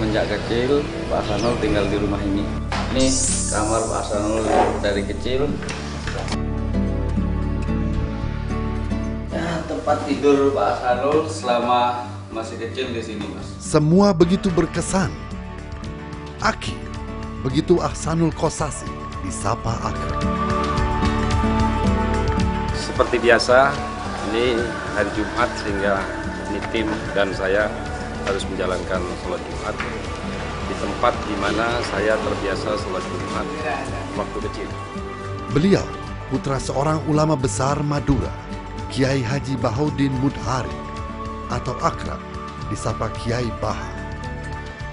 Semenjak kecil, Pak Hasanul tinggal di rumah ini. Ini kamar Pak Hasanul dari kecil. Ya, tempat tidur Pak Hasanul selama masih kecil di sini, Mas. Semua begitu berkesan. Aki, begitu Ahsanul Qasasi disapa akrab. Seperti biasa, ini hari Jumat sehingga ini tim dan saya harus menjalankan sholat Jumat di tempat di mana saya terbiasa sholat Jumat waktu kecil. Beliau putra seorang ulama besar Madura, Kiai Haji Bahaudin Mudhari atau akrab disapa Kiai Baha,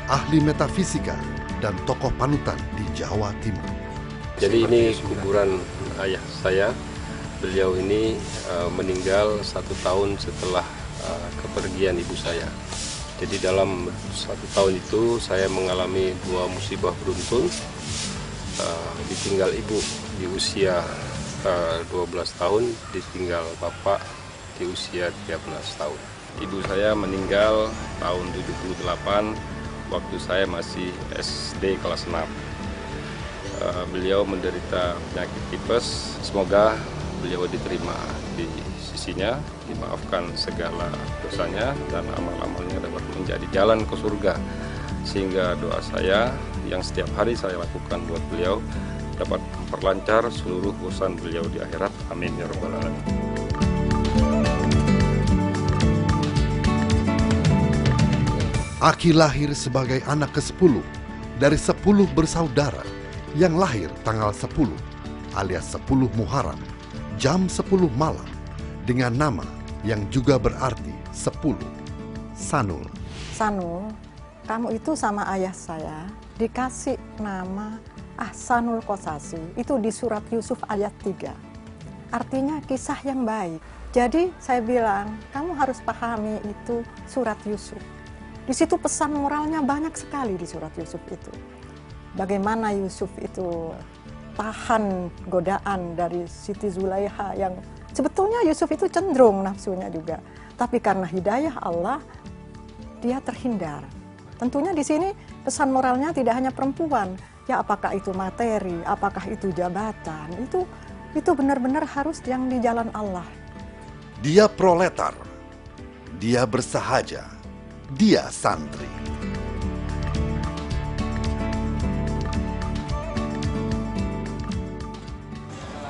ahli metafisika dan tokoh panutan di Jawa Timur. Jadi ini kuburan ayah saya. Beliau ini meninggal 1 tahun setelah kepergian ibu saya. Jadi dalam 1 tahun itu saya mengalami 2 musibah beruntun. Ditinggal ibu di usia 12 tahun, ditinggal bapak di usia 13 tahun. Ibu saya meninggal tahun 78 waktu saya masih SD kelas 6. Beliau menderita penyakit tipes. Semoga beliau diterima di sisinya, dimaafkan segala dosanya dan amal-amalnya dapat menjadi jalan ke surga. Sehingga doa saya yang setiap hari saya lakukan buat beliau dapat memperlancar seluruh urusan beliau di akhirat. Amin ya rabbal alamin. Aki lahir sebagai anak ke-10 dari 10 bersaudara yang lahir tanggal 10 alias 10 Muharram jam 10 malam dengan nama yang juga berarti 10, Sanul. Sanul, kamu itu sama ayah saya dikasih nama Ahsanul Qasasi, itu di surat Yusuf ayat 3. Artinya kisah yang baik. Jadi saya bilang, kamu harus pahami itu surat Yusuf. Di situ pesan moralnya banyak sekali di surat Yusuf itu. Bagaimana Yusuf itu tahan godaan dari Siti Zulaiha yang sebetulnya Yusuf itu cenderung nafsunya juga. Tapi karena hidayah Allah, dia terhindar. Tentunya di sini pesan moralnya tidak hanya perempuan. Ya apakah itu materi, apakah itu jabatan, itu benar-benar harus yang di jalan Allah. Dia proletar, dia bersahaja, dia santri.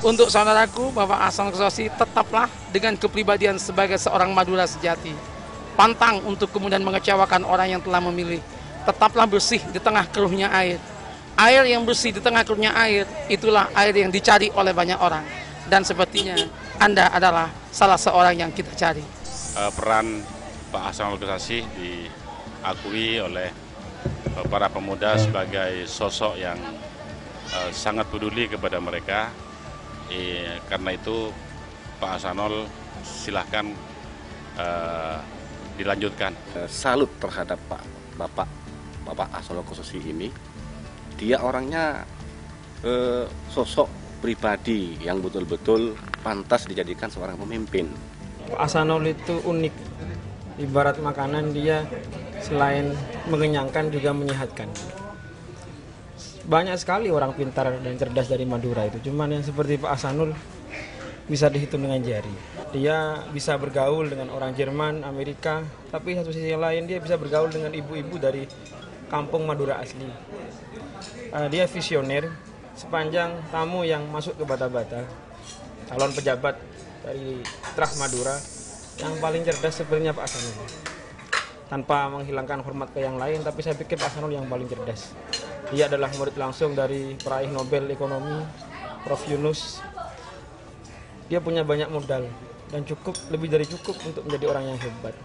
Untuk saudaraku, Bapak Ahsanul Qasasi, tetaplah dengan kepribadian sebagai seorang Madura sejati. Pantang untuk kemudian mengecewakan orang yang telah memilih. Tetaplah bersih di tengah keruhnya air. Air yang bersih di tengah keruhnya air, itulah air yang dicari oleh banyak orang. Dan sepertinya Anda adalah salah seorang yang kita cari. Peran Pak Ahsanul Qasasi diakui oleh para pemuda sebagai sosok yang sangat peduli kepada mereka. Karena itu Pak Ahsanul silahkan dilanjutkan. Salut terhadap Bapak Ahsanul Qasasi ini. Dia orangnya sosok pribadi yang betul-betul pantas dijadikan seorang pemimpin. Pak Ahsanul itu unik. Ibarat makanan, dia selain mengenyangkan juga menyehatkan. Banyak sekali orang pintar dan cerdas dari Madura itu, cuman yang seperti Pak Ahsanul bisa dihitung dengan jari. Dia bisa bergaul dengan orang Jerman, Amerika, tapi satu sisi lain dia bisa bergaul dengan ibu-ibu dari kampung Madura asli. Dia visioner. Sepanjang tamu yang masuk ke Bata-Bata, calon pejabat dari Trah Madura, yang paling cerdas sebenarnya Pak Ahsanul. Tanpa menghilangkan hormat ke yang lain, tapi saya pikir Pak Ahsanul yang paling cerdas. Dia adalah murid langsung dari peraih Nobel Ekonomi, Prof. Yunus. Dia punya banyak modal dan cukup, lebih dari cukup untuk menjadi orang yang hebat.